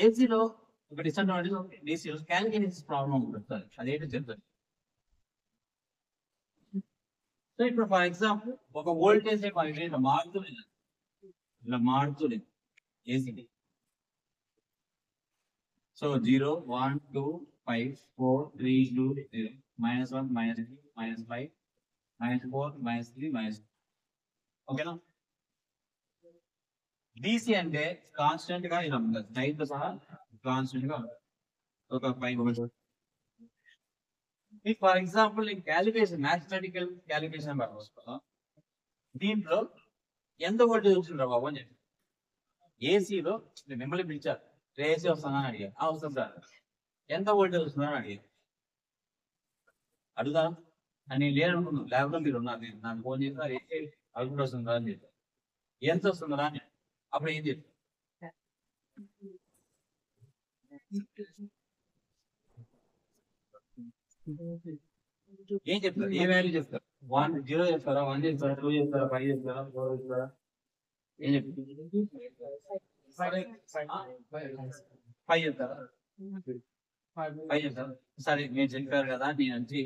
ఏసీలో ఒక disadvantage డీసీలో calculation problem ఉంటుంది. అదేంటో చెప్తాను. సో ఇప్పుడు ఫర్ ఎగ్జాంపుల్ ఒక వోల్టేజ్ ఇలా మారుతుంది ఏసీ. సో 0, 1, 2, 5, 4, 3, 2, 0, -1, -3, -5, -4, -3, -2. ఓకేనా? డీసీ అంటే కాన్స్టెంట్ గా ఇలా ఉంటుంది, టైం తో సహా కాన్స్టెంట్ గా ఉంటుంది. ఒక 5 for example calculation mathematical calculation పడుతుంది. దీంట్లో ఎంత వోల్టేజ్ వచ్చిండ్రా బాబు అని చెప్పి ఏసీలో మిమ్మల్ని పిలిచారు, ఏసీ వస్తుందా అని అడిగారు. అవసరం సార్ ఎంత వోల్టేజ్ వస్తుందా అని అడిగారు. అడుగుదా అని లేదనుకున్నాను, లేకపోతే మీరు ఉన్నారు, నాకు ఫోన్ చేస్తారు ఏసీ అవుట్పుట్ వస్తుందా అని చెప్పారు. ఎంత వస్తుందా అని అప్పుడు ఏం చెప్పారు? ఏం చెప్తారు? ఏ వాల్యూ చెప్తారు? 1, 0 చెప్తారా, 1 చెప్తారా, 2 చెప్తారా, 5 చెప్తారా, 4 చెప్తారా? ఏం చెప్తారు? 5 చెప్తారా? 5 చెప్తారా? సరే మీరు చెప్పారు కదా, నేను వచ్చి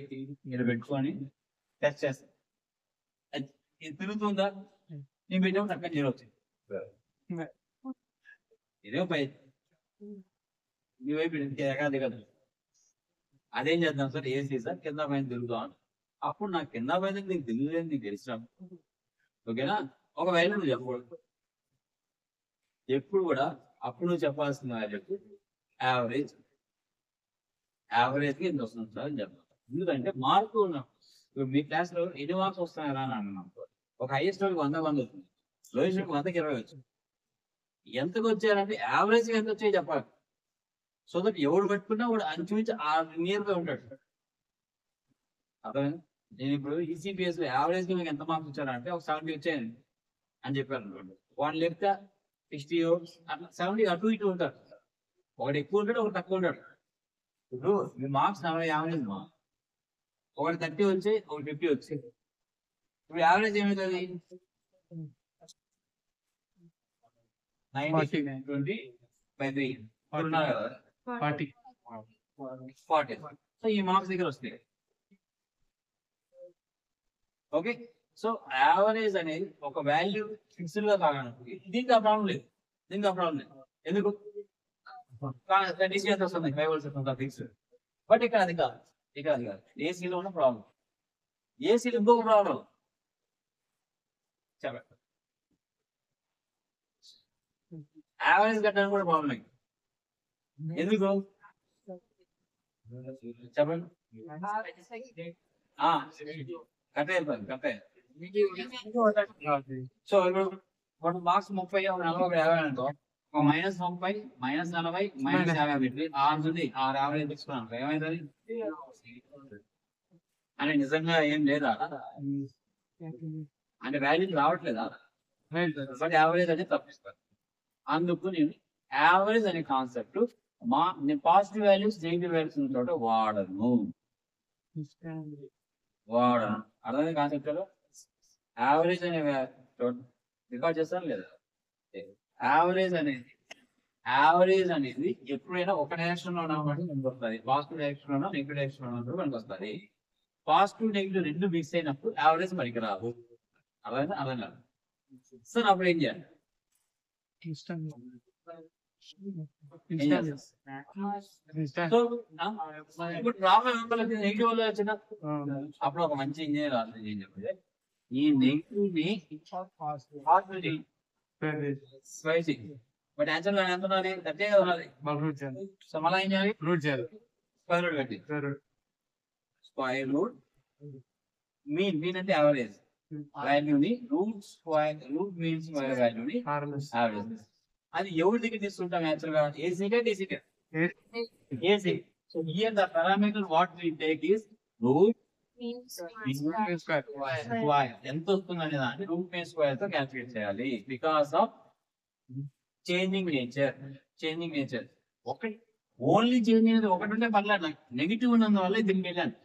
మీరు పెట్టుకొని టెస్ట్ చేస్తాను. ఇది తిరుగుతుందా? నేను పెట్టాము తక్కువ 0 వచ్చింది. ఇదే 5 మీ వైపు ఎగాది కదా. అదేం చేద్దాం సార్, ఏసీ సార్ కింద పైన తిరుగుతాం. అప్పుడు నాకు కింద పైన నీకు తెలియలేదు, నీకు తెలిసినాం. ఓకేనా? ఒకవేళ నువ్వు చెప్పకూడదు ఎప్పుడు కూడా. అప్పుడు నువ్వు చెప్పాల్సిన వాల్యూకి యావరేజ్ కి ఎంత వస్తుంది సార్ అని చెప్పాలి. ఎందుకంటే మార్కు ఉన్నాం. ఇప్పుడు మీ క్లాస్ లో ఎన్ని మార్క్స్ వస్తున్నాయా అని అన్నాం. ఒక హైయెస్ట్ 100 వస్తుంది, లోయెస్ట్ 100కి 20 వచ్చింది. ఎంతకు వచ్చారంటే యావరేజ్ ఎంత వచ్చాయి చెప్పాలి. సో దట్ ఎవడు పెట్టుకున్నా వాడు అంచుమించి నియర్ గా ఉంటాడు. అర్థమైంది? నేను ఇప్పుడు ఈసీపీఎస్ లో యావరేజ్ గా మీకు ఎంత మార్క్స్ వచ్చారంటే ఒక 70 వచ్చాయండి అని చెప్పారు అనుకోండి. వాళ్ళు లేకపోతే 60 అట్లా 70 అటు ఇటు ఉంటారు. ఒకటి ఎక్కువ ఉంటాడు, ఒకటి తక్కువ ఉంటాడు. ఇప్పుడు మీ మార్క్స్ 40 యావరేజ్ మా ఒకటి 30 వచ్చాయి, ఒకటి 50 వచ్చాయి. ఇప్పుడు యావరేజ్ ఏమవుతుంది? 90/20/3 ఉన్నారు కదా, 40. సో ఈ మార్క్స్ దగ్గర వస్తాయి. ఓకే, సో యావరేజ్ అనేది ఒక వాల్యూ ఫిక్స్డ్ గా కాగలదు. దీనికి ఆ ప్రాబ్లం లేదు, ఎందుకు? వస్తుంది 5 వస్తుంది ఫిక్స్. బట్ ఇక్కడ అది కాదు. ఏసీలో ఉన్న ప్రాబ్లం. ఏసీలో ఇంకొక ప్రాబ్లం చెప్పండి. యావరేజ్ కట్టడానికి కూడా ప్రాబ్లం. ఎందుకు చెప్పండి? కట్టే. సో ఇప్పుడు మార్క్స్ 30, 40, 50 అనుకో, -30, -40, -50 పెట్టి 6 ఉంది. 6 యావరేజ్ తీసుకున్నాను ఏమైతుంది అని నిజంగా ఏం లేదా అంటే వాల్యూ రావట్లేదా? బట్ యావరేజ్ అనేది తప్పిస్తారు. అందుకు నేను యావరేజ్ అనే కాన్సెప్ట్ నేను పాజిటివ్ వాల్యూస్ నెగిటివ్ వాల్యూస్ ఉన్న చోట వాడను. అర్థమైంది కాన్సెప్ట్? యావరేజ్ అనే రికార్డ్ చేస్తాను లేదా? యావరేజ్ అనేది ఎప్పుడైనా ఒక డైరెక్షన్ లో ఉన్నప్పుడు మనకు వస్తుంది, పాజిటివ్ డైరెక్షన్ లో నెగిటివ్ డైరెక్షన్ లో ఉన్నప్పుడు మనకు వస్తుంది. పాజిటివ్ నెగిటివ్ రెండు మిక్స్ అయినప్పుడు యావరేజ్ మనకి రాదు. అర్థం కాదు సార్. అప్పుడు ఏం చేయాలి? నెగిటివ్ వల్ల వచ్చిన అప్పుడు ఒక మంచి ఇంజనీర్ ఆలోచన ఏం చెప్పండి, ఈ నెగిటివ్ ని బట్ యాక్చువల్ గా ఎంత ఉన్నది? థర్టీ కదా ఉన్నది. సో మళ్ళీ ఏం చేయాలి? స్క్వేర్ రూట్ కట్టి స్క్వేర్ రూట్ మీన్ అంటే యావరేజ్ వాల్యూని రూట్ మీన్స్ వాల్యూని యావరేజ్. అది ఎవరి దగ్గర తీసుకుంటాం యాక్చువల్ గా? ఏసీగా డీసీగా? AC. So here the parameter what we take is root square. ఎంత వస్తుంది అనే దాన్ని రూట్ మీన్ స్క్వేర్ తో క్యాల్కులేట్ చేయాలి. Because of changing nature. ఒకటి ఓన్లీ చేంజ్ అనేది ఒకటి ఉంటే పర్లేదు, నెగిటివ్ ఉన్నందువల్ల దీనికి వెళ్ళాను.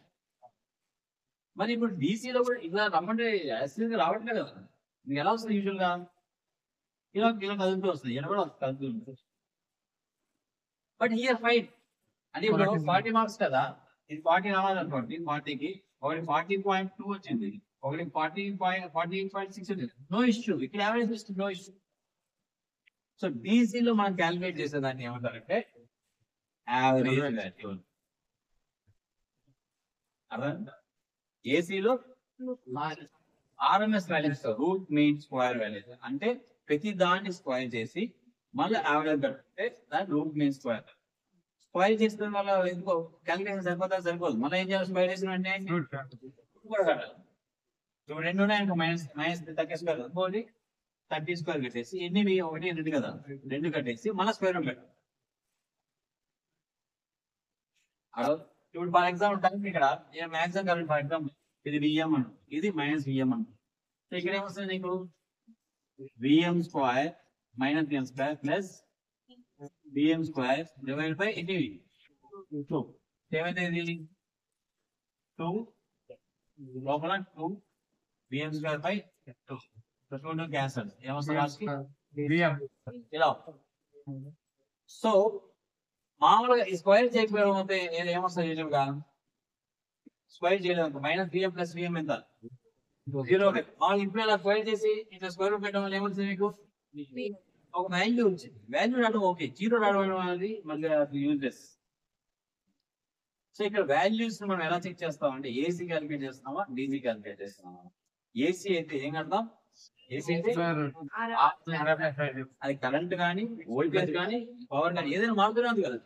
మరి ఇప్పుడు డీసీలో కూడా ఇలా రమ్మంటే యాసిడ్ రావట్లేదు కదా, మీకు ఎలా వస్తుంది? యూజువల్ గా ఇలా కదులుతూ వస్తుంది, ఇలా కూడా కదులుతూ ఉంటుంది. బట్ హియర్ ఫైన్ అంటే ఇప్పుడు 40 మార్క్స్ కదా, ఇది 40 రావాలనుకోండి, 40కి ఒకటి 40.2 వచ్చింది, ఒకటి 40.6 వచ్చింది, నో ఇష్యూ. ఇక్కడ యావరేజ్ ఇస్తుంది, నో ఇష్యూ. సో డీసీలో మనం క్యాలిక్యులేట్ చేసేదాన్ని ఏమంటారంటే యావరేజ్ వాల్యూ. అర్థం? ఏసీలో RMS values, route mean square values అంటే ప్రతి దాన్ని స్క్వేర్ చేసి మళ్ళీ యావరేజ్ కట్టే దాన్ని రూట్ మీన్ స్క్వేర్. స్క్వేర్ చేసిన వల్ల ఎందుకో క్యాలిక్యులేషన్ సరిపోదు. మళ్ళీ ఏం చేయాలి? స్క్వేర్ చేసిన వెంటనే రెండు ఉన్నాయి, మైనస్ తగ్గేసుకోవాలి, 30 స్క్వేర్ కట్టేసి ఎన్ని 1 2 కదా, 2 కట్టేసి మళ్ళీ స్క్వేర్ పెట్టాలి. ఇప్పుడు ఫర్ ఎగ్జాంపుల్ ఇక్కడ మ్యాక్సిమం కరెంట్ ఫర్ ఎగ్జాంపుల్ ఇది విఎం అను, ఇది మైనస్ విఎం అను. సో ఇక్కడ ఏమొస్తుంది నీకు? VM square minus VM square plus VM square divide by ఎన్ని 2. ఏమైతే ఇది 2 లోపల 2 విఎం స్క్వేర్ బై 2 క్యాన్సల్. ఏమొస్తుంది? ఇలా. సో మామూలుగా ఈ స్క్వేర్ చేయకపోవడం అయితే ఏమొస్తుంది? యూజువల్గా స్క్వేర్ చేయలేదు, మైనస్ విఎం ప్లస్ విఎం ఎంత? 0. ఇప్పుడు ఇలా స్క్వేర్ చేసి ఇట్లా స్క్వేర్ పెట్టడం వల్ల ఏమవుతుంది? మీకు ఒక వాల్యూ వచ్చింది. వాల్యూ రావడం ఓకే, 0 రావడం అనేది మళ్ళీ యూజ్లెస్. సో ఇక్కడ వాల్యూస్ మనం ఎలా చెక్ చేస్తామంటే ఏసీ క్యాలిక్యులేట్ చేస్తున్నామా, డీసీ క్యాలిక్యులేట్ చేస్తున్నామా? ఏసీ అయితే ఏం కడతాం? ఏసీ అయితే అది కరెంట్ కానీ వోల్టేజ్ కానీ పవర్ కానీ ఏదైనా మారుతూనే ఉంది కదా,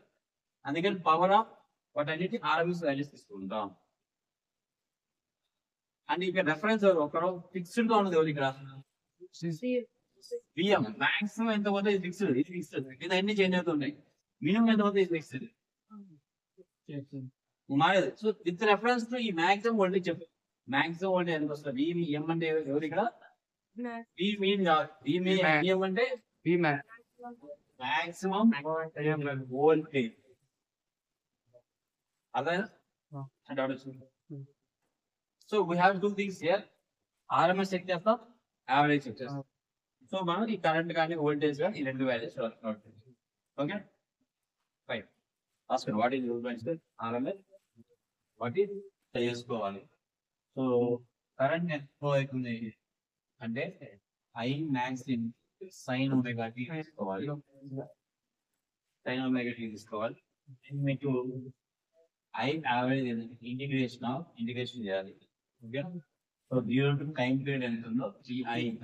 అందుకని పవర్ ఆఫ్ వాటన్నిటి ఆర్ఎంఎస్ వాల్యూస్ తీసుకుంటాం. అండ్ ఇక్కడ రెఫరెన్స్ ఒకరు ఫిక్స్డ్ గా ఉన్నది ఎవరు ఇక్కడ? విఎం మాక్సిమం ఎంత పోతే ఇది ఫిక్స్డ్, ఇది ఫిక్స్డ్, ఇది అన్ని చేంజ్ అవుతున్నాయి. మినిమం ఎంత పోతే ఇది ఫిక్స్డ్ మారేది. సో విత్ రెఫరెన్స్ టు ఈ మాక్సిమం వోల్టేజ్ చెప్పు. మాక్సిమం వోల్టేజ్ ఎంత వస్తుంది? విఎం అంటే ఎవరు ఇక్కడ? వి మీన్ కాదు, విఎం అంటే మాక్సిమం వోల్టేజ్. అదే so we have two things here, RMS check చేస్తాం, యావరేజ్ చెక్ చేస్తాం. సో మనం ఈ కరెంట్ కానీ వోల్టేజ్ కానీ ఈ రెండు వాల్యూస్ ఓకే ఫైన్. రాసుకోండి what is RMS, what is చేసుకోవాలి. సో కరెంట్ ఎక్కువ అవుతుంది అంటే I max in sine omega tea తీసుకోవాలి, సైన్ ఒమేగా టీ తీసుకోవాలి. మీకు ఐ యావరేజ్ ఇంటిగ్రేషన్ చేయాలి. Okay, so 0 to time period ఎంత ఉందో ఈ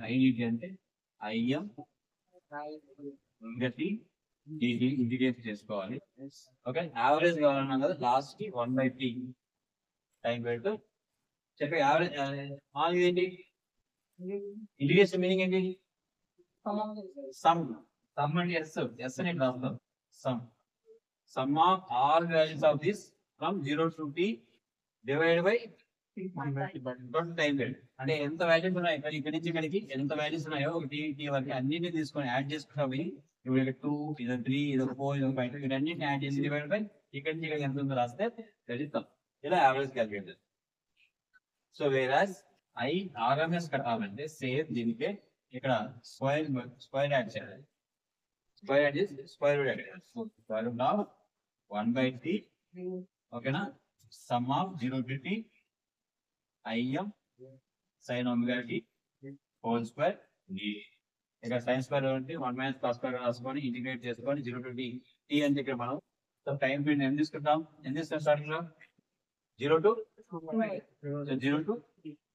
ఐడిటి అంటే ఐఎం టీ డిటి ఇంటిగ్రేట్ చేసుకోవాలి. ఓకే, యావరేజ్ కావాలన్నా కదా లాస్ట్ కి 1/t టైం పీరియడ్ చెప్పి యావరేజ్ ఏంటి? ఇంటిగ్రేషన్ మీనింగ్ ఏంటి? సమ్ అంటే ఎస్ అని రాస్తాం. Some of all values of this from 0 to t divide by time period. అంటే ఎంత వాల్యూస్ ఉన్నాయి ఇక్కడి నుంచి ఇక్కడికి, ఎంత వాల్యూస్ ఉన్నాయో టీ వరకు అన్నింటినీ తీసుకొని యాడ్ చేసుకుంటా పోయి ఇప్పుడు 2 ఇది 3 ఇది 4 ఇది 5 వీటన్నిటిని యాడ్ చేసి డివైడ్ బై ఇక్కడి నుంచి ఇక్కడికి ఎంత ఉందో రాస్తే తెలుస్తాం. ఇలా average calculate. So average I RMS కట్టాలంటే సేమ్ దీనికే ఇక్కడ స్క్వేర్ యాడ్ చేయాలి. స్క్వేర్ యాడ్ చేసి స్క్వేర్ రూట్ యాడ్ చేయాలి. స్క్వేర్ రూట్ ఆఫ్ 1/t ఓకేనా, sum of 0 to t I M sine omega T whole square D. ఇక్కడ సైన్ స్క్వేర్ అంటే 1 - cos square రాసుకొని ఇంటిగ్రేట్ చేసుకొని 0 to t అంటే ఇక్కడ మనం టైం పీరియడ్ ఎంత తీసుకుంటాం? స్టార్టింగ్ లో 0 to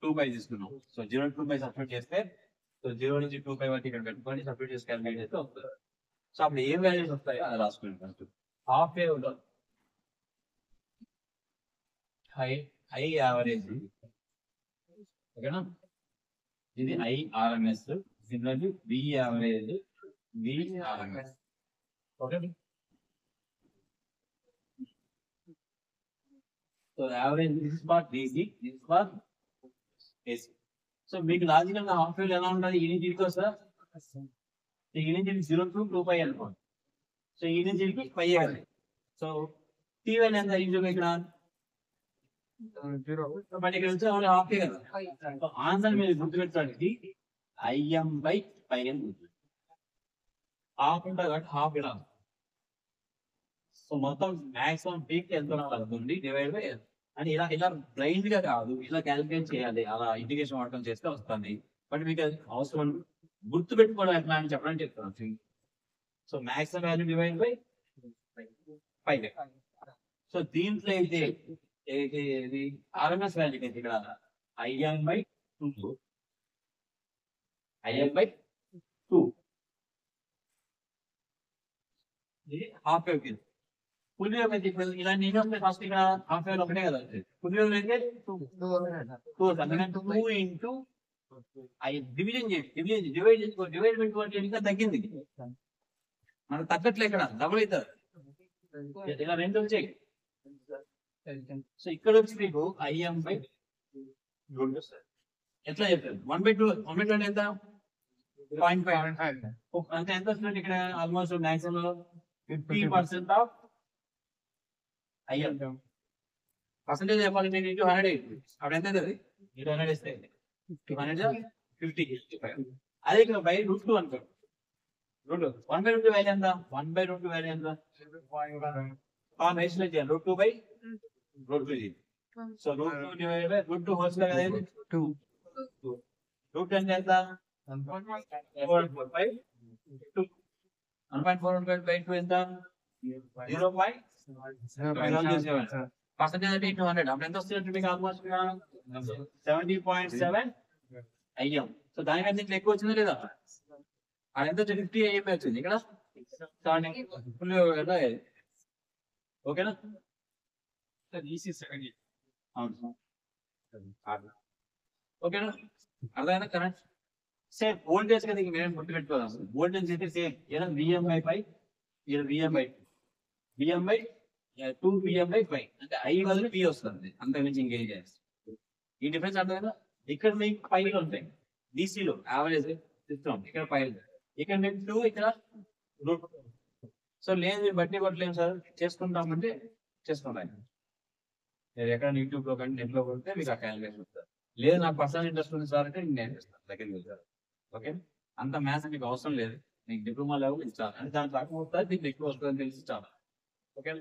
2π తీసుకున్నాం. సో 0 to 2π సబ్స్టిట్యూట్ చేస్తే, సో 0 నుంచి 2π వరకు ఇక్కడ పెట్టుకొని సబ్స్టిట్యూట్ చేసి క్యాలిక్యులేట్ చేస్తే వస్తుంది. సో అప్పుడు ఏం వాల్యూస్ వస్తాయో అది రాసుకుంటాం. ఫస్ట్ హాఫ్ వేవ్ లో ఐ యావరేజ్ ఓకేనా, ఇది I RMS, similarly V average V RMS. Okay, so average this for DC, this for AC. So మీకు లాజికల్ గా హాఫ్ వేవ్ ఎలా ఉంటుంది? ఈ నుంచి ఇదికి సార్, ఈ నుంచి 0 to 2π అనుకోండి. సో ఈ నుంచి ఇదికి పై కదా. సో టీ వాల్యూ ఎంత యూజువల్ ఇక్కడ? బట్ ఇక్కడ వచ్చి హాఫ్ కదా. ఆన్సర్ మీరు గుర్తుపెట్టడానికి ఐఎం బై పై అని గుర్తు, హాఫ్ ఉంటుంది కాబట్టి హాఫ్ ఇలా సో మొత్తం మాక్సిమం పీక్ ఎంత ఉంది డివైడ్ బై అని ఇలా ఇలా బ్లైండ్ గా కాదు, ఇలా క్యాలిక్యులేట్ చేయాలి, అలా ఇంటిగ్రేషన్ వాడకం చేస్తే వస్తుంది. బట్ మీకు అది అవసరం గుర్తు పెట్టుకోవడం ఎట్లా అని చెప్పడానికి చెప్తాను. So maximum value divide by 5. So దీంట్లో అయితే ఏది ఆర్ఎంఎస్ వాల్యూ అయితే ఇక్కడ IM by 2 IM by 2 ఇది హాఫ్ వేవ్ కింద. ఫుల్ వేవ్ అయితే ఇప్పుడు ఇలా నేను ఫస్ట్ ఇక్కడ హాఫ్ వేవ్ ఒకటే కదా, ఫుల్ వేవ్ అయితే 2 అందుకని 2 ఇంటూ డివిజన్ చేయండి, డివైడ్ ఇంకా తగ్గింది, మనకు తగ్గట్లే ఇక్కడ డబుల్ అవుతుంది. ఇలా రెండు వచ్చాయి. సో ఇక్కడ వచ్చి మీకు IM by ఎట్లా చెప్పారు 1/2 1/2 ఎంత 0.5 అంటే ఎంత వస్తుంది ఇక్కడ almost maximum 50% of IM percentage చెప్పాలి నేను ఇంటూ 100 అప్పుడు ఎంత అవుతుంది 200 ఇస్తే 250. అదే ఇక్కడ బై √2 అనుకో, √2 1/2 వాల్యూ ఎంత 1/2 వాల్యూ ఎంత రేషియో చేయాలి √2 by √2. So √2 divided by √2 whole square అనేది 2 √2 అంటే ఎంత 1.45 2 1.45 by 2 ఎంత 0.007 పర్సెంటేజ్ అంటే 200 అప్పుడు ఎంత వస్తుంది మీకు ఆల్మోస్ట్ 70.7 IM. సో దానికంటే ఇట్లా ఎక్కువ వచ్చిందా లేదా, అది ఎంత 50 IM వచ్చింది ఇక్కడ ఫుల్ ఓకేనా. ఓకేనా అర్థమైనా కరెంట్ సేమ్ వోల్టేజ్ కదా ఇంక మేము గుర్తు పెట్టుకోదాం. వోల్టేజ్ అయితే సేమ్ ఏదైనా VM/5 ఇక్కడ VM/2 VM/5 అంటే I బదులు V వస్తుంది, అంతకుమించి ఇంకేం చేస్తుంది. ఈ డిఫరెన్స్ అర్థమైనా. ఇక్కడ మీకు పైలు ఉంటాయి DCలో యావరేజ్ సిస్టమ్, ఇక్కడ పైలు, ఇక్కడ మీకు 2 ఇక్కడ √2. సో లేదు బట్టి కొట్టలేము సార్ చేసుకుంటామంటే చేసుకుంటాం, ఎక్కడ యూట్యూబ్ లో కానీ నెట్ లో కొడితే మీకు ఆ క్యాలిక్యులేషన్ వస్తారు. లేదు నాకు పర్సనల్ ఇంట్రెస్ట్ ఉంది సార్ అంటే నేను చేస్తాను దగ్గరికి వెళ్తారు. ఓకే అంత మ్యాథ్స్ మీకు అవసరం లేదు, మీకు డిప్లొమా లెవెల్ ఇస్తాను అంటే దాని తక్కువ వస్తుంది, దీనికి ఎక్కువ వస్తుందని తెలిసి ఇస్తాను. ఓకే